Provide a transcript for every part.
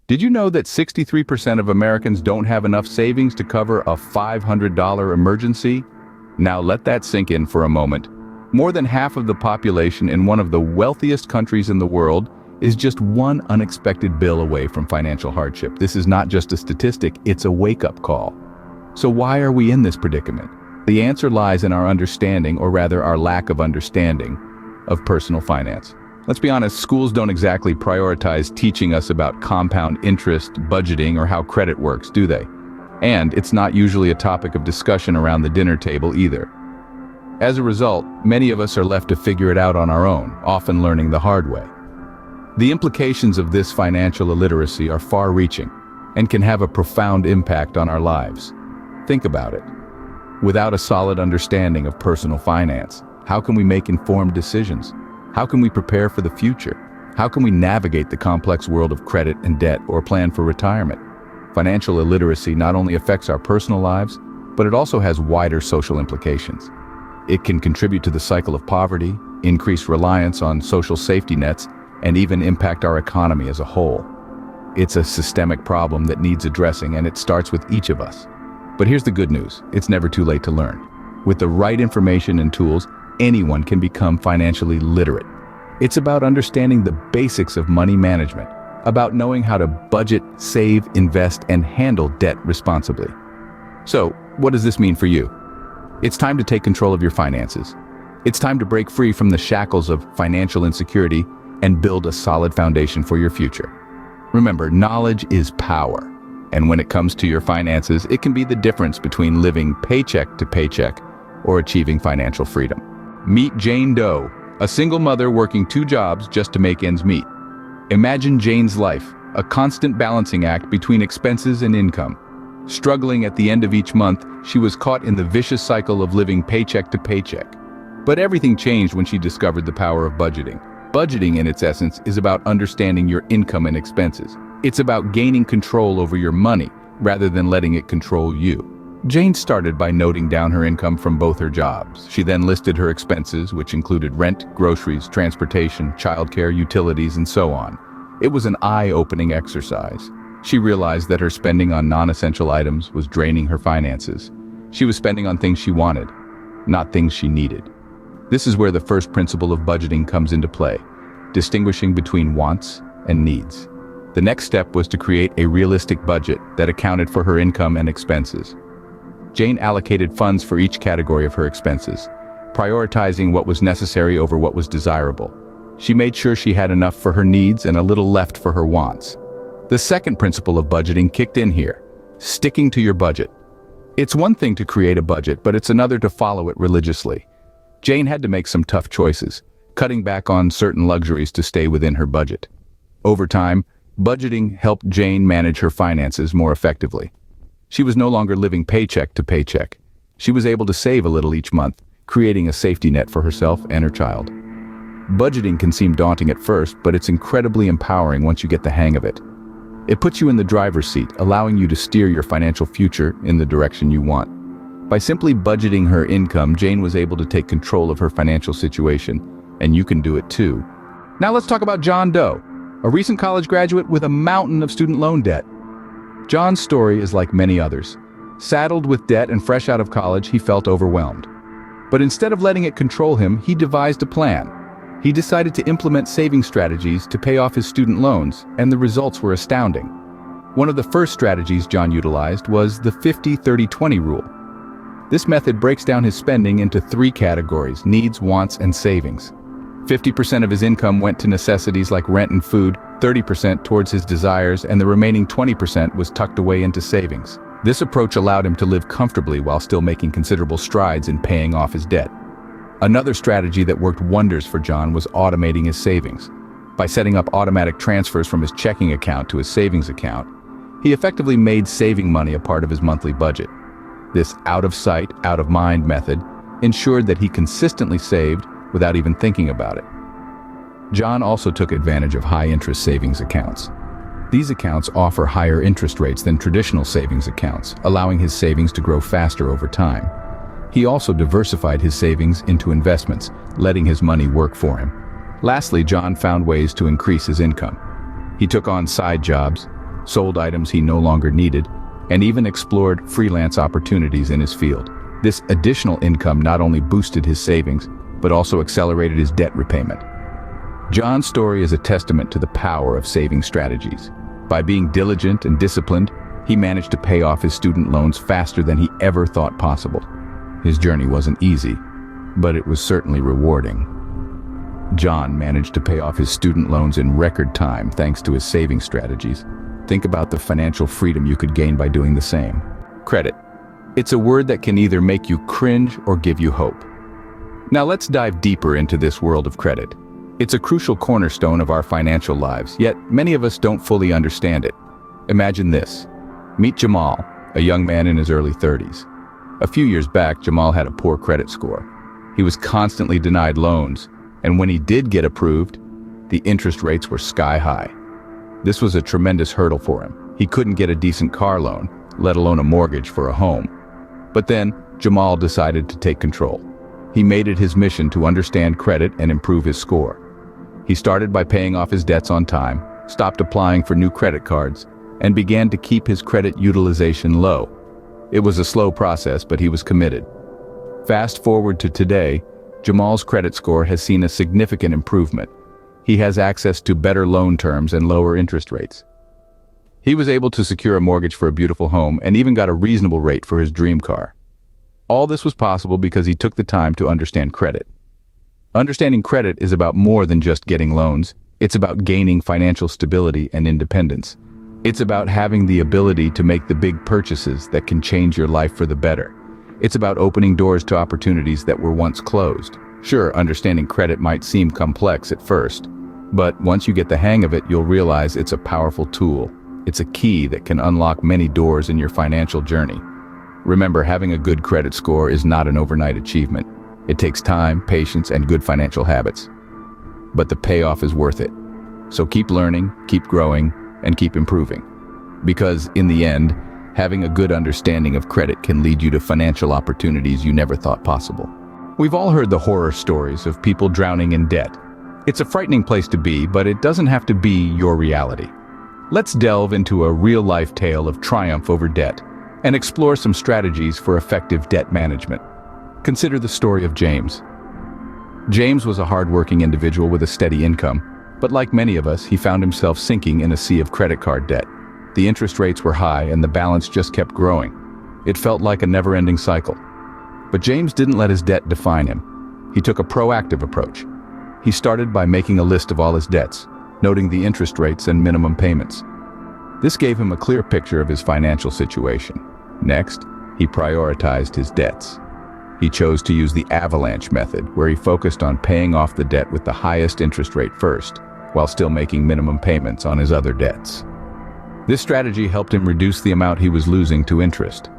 Did you know that 63% of Americans don't have enough savings to cover a $500 emergency? Now let that sink in for a moment. More than half of the population in one of the wealthiest countries in the world is just one unexpected bill away from financial hardship. This is not just a statistic, it's a wake-up call. So why are we in this predicament? The answer lies in our understanding, or rather our lack of understanding, of personal finance. Let's be honest, schools don't exactly prioritize teaching us about compound interest, budgeting, or how credit works, do they? And it's not usually a topic of discussion around the dinner table either. As a result, many of us are left to figure it out on our own, often learning the hard way. The implications of this financial illiteracy are far-reaching and can have a profound impact on our lives. Think about it. Without a solid understanding of personal finance, how can we make informed decisions? How can we prepare for the future? How can we navigate the complex world of credit and debt or plan for retirement? Financial illiteracy not only affects our personal lives, but it also has wider social implications. It can contribute to the cycle of poverty, increase reliance on social safety nets, and even impact our economy as a whole. It's a systemic problem that needs addressing, and it starts with each of us. But here's the good news, it's never too late to learn. With the right information and tools, anyone can become financially literate. It's about understanding the basics of money management, about knowing how to budget, save, invest, and handle debt responsibly. So, what does this mean for you? It's time to take control of your finances. It's time to break free from the shackles of financial insecurity and build a solid foundation for your future. Remember, knowledge is power. And when it comes to your finances, it can be the difference between living paycheck to paycheck or achieving financial freedom. Meet Jane Doe, a single mother working 2 jobs just to make ends meet. Imagine Jane's life, a constant balancing act between expenses and income. Struggling at the end of each month, she was caught in the vicious cycle of living paycheck to paycheck. But everything changed when she discovered the power of budgeting. Budgeting, in its essence, is about understanding your income and expenses. It's about gaining control over your money, rather than letting it control you. Jane started by noting down her income from both her jobs. She then listed her expenses, which included rent, groceries, transportation, childcare, utilities, and so on. It was an eye-opening exercise. She realized that her spending on non-essential items was draining her finances. She was spending on things she wanted, not things she needed. This is where the first principle of budgeting comes into play, distinguishing between wants and needs. The next step was to create a realistic budget that accounted for her income and expenses. Jane allocated funds for each category of her expenses, prioritizing what was necessary over what was desirable. She made sure she had enough for her needs and a little left for her wants. The second principle of budgeting kicked in here, sticking to your budget. It's one thing to create a budget, but it's another to follow it religiously. Jane had to make some tough choices, cutting back on certain luxuries to stay within her budget. Over time, budgeting helped Jane manage her finances more effectively. She was no longer living paycheck to paycheck. She was able to save a little each month, creating a safety net for herself and her child. Budgeting can seem daunting at first, but it's incredibly empowering once you get the hang of it. It puts you in the driver's seat, allowing you to steer your financial future in the direction you want. By simply budgeting her income, Jane was able to take control of her financial situation, and you can do it too. Now let's talk about John Doe, a recent college graduate with a mountain of student loan debt. John's story is like many others. Saddled with debt and fresh out of college, he felt overwhelmed. But instead of letting it control him, he devised a plan. He decided to implement saving strategies to pay off his student loans, and the results were astounding. One of the first strategies John utilized was the 50-30-20 rule. This method breaks down his spending into 3 categories: needs, wants, and savings. 50% of his income went to necessities like rent and food, 30% towards his desires, and the remaining 20% was tucked away into savings. This approach allowed him to live comfortably while still making considerable strides in paying off his debt. Another strategy that worked wonders for John was automating his savings. By setting up automatic transfers from his checking account to his savings account, he effectively made saving money a part of his monthly budget. This out-of-sight, out-of-mind method ensured that he consistently saved without even thinking about it. John also took advantage of high-interest savings accounts. These accounts offer higher interest rates than traditional savings accounts, allowing his savings to grow faster over time. He also diversified his savings into investments, letting his money work for him. Lastly, John found ways to increase his income. He took on side jobs, sold items he no longer needed, and even explored freelance opportunities in his field. This additional income not only boosted his savings, but also accelerated his debt repayment. John's story is a testament to the power of saving strategies. By being diligent and disciplined, he managed to pay off his student loans faster than he ever thought possible. His journey wasn't easy, but it was certainly rewarding. John managed to pay off his student loans in record time thanks to his saving strategies. Think about the financial freedom you could gain by doing the same. Credit. It's a word that can either make you cringe or give you hope. Now let's dive deeper into this world of credit. It's a crucial cornerstone of our financial lives, yet many of us don't fully understand it. Imagine this. Meet Jamal, a young man in his early 30s. A few years back, Jamal had a poor credit score. He was constantly denied loans, and when he did get approved, the interest rates were sky high. This was a tremendous hurdle for him. He couldn't get a decent car loan, let alone a mortgage for a home. But then, Jamal decided to take control. He made it his mission to understand credit and improve his score. He started by paying off his debts on time, stopped applying for new credit cards, and began to keep his credit utilization low. It was a slow process, but he was committed. Fast forward to today, Jamal's credit score has seen a significant improvement. He has access to better loan terms and lower interest rates. He was able to secure a mortgage for a beautiful home and even got a reasonable rate for his dream car. All this was possible because he took the time to understand credit. Understanding credit is about more than just getting loans. It's about gaining financial stability and independence. It's about having the ability to make the big purchases that can change your life for the better. It's about opening doors to opportunities that were once closed. Sure, understanding credit might seem complex at first, but once you get the hang of it, you'll realize it's a powerful tool. It's a key that can unlock many doors in your financial journey. Remember, having a good credit score is not an overnight achievement. It takes time, patience, and good financial habits. But the payoff is worth it. So keep learning, keep growing, and keep improving. Because in the end, having a good understanding of credit can lead you to financial opportunities you never thought possible. We've all heard the horror stories of people drowning in debt. It's a frightening place to be, but it doesn't have to be your reality. Let's delve into a real-life tale of triumph over debt and explore some strategies for effective debt management. Consider the story of James. James was a hard-working individual with a steady income, but like many of us, he found himself sinking in a sea of credit card debt. The interest rates were high and the balance just kept growing. It felt like a never-ending cycle. But James didn't let his debt define him. He took a proactive approach. He started by making a list of all his debts, noting the interest rates and minimum payments. This gave him a clear picture of his financial situation. Next, he prioritized his debts. He chose to use the avalanche method, where he focused on paying off the debt with the highest interest rate first, while still making minimum payments on his other debts. This strategy helped him reduce the amount he was losing to interest.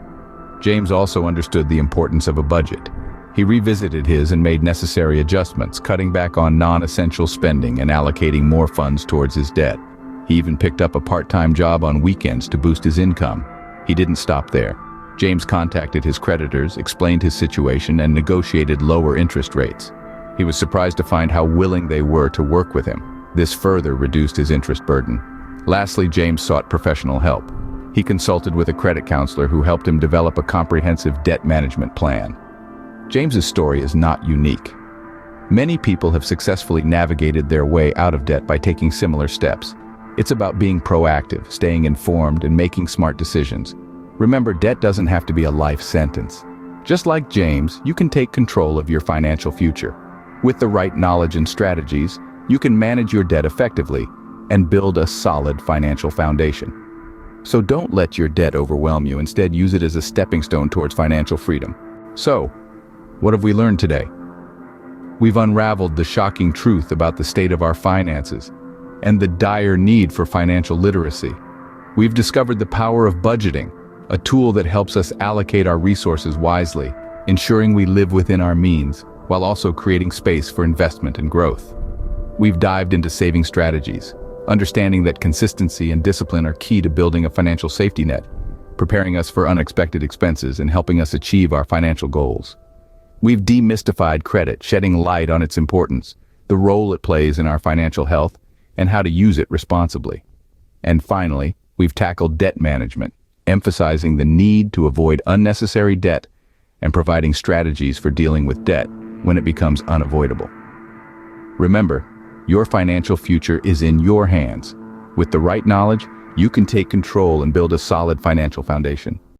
James also understood the importance of a budget. He revisited his and made necessary adjustments, cutting back on non-essential spending and allocating more funds towards his debt. He even picked up a part-time job on weekends to boost his income. He didn't stop there. James contacted his creditors, explained his situation, and negotiated lower interest rates. He was surprised to find how willing they were to work with him. This further reduced his interest burden. Lastly, James sought professional help. He consulted with a credit counselor who helped him develop a comprehensive debt management plan. James's story is not unique. Many people have successfully navigated their way out of debt by taking similar steps. It's about being proactive, staying informed, and making smart decisions. Remember, debt doesn't have to be a life sentence. Just like James, you can take control of your financial future. With the right knowledge and strategies, you can manage your debt effectively and build a solid financial foundation. So don't let your debt overwhelm you. Instead, use it as a stepping stone towards financial freedom. So, what have we learned today? We've unraveled the shocking truth about the state of our finances and the dire need for financial literacy. We've discovered the power of budgeting, a tool that helps us allocate our resources wisely, ensuring we live within our means, while also creating space for investment and growth. We've dived into saving strategies, understanding that consistency and discipline are key to building a financial safety net, preparing us for unexpected expenses and helping us achieve our financial goals. We've demystified credit, shedding light on its importance, the role it plays in our financial health, and how to use it responsibly. And finally, we've tackled debt management, emphasizing the need to avoid unnecessary debt and providing strategies for dealing with debt when it becomes unavoidable. Remember, your financial future is in your hands. With the right knowledge, you can take control and build a solid financial foundation.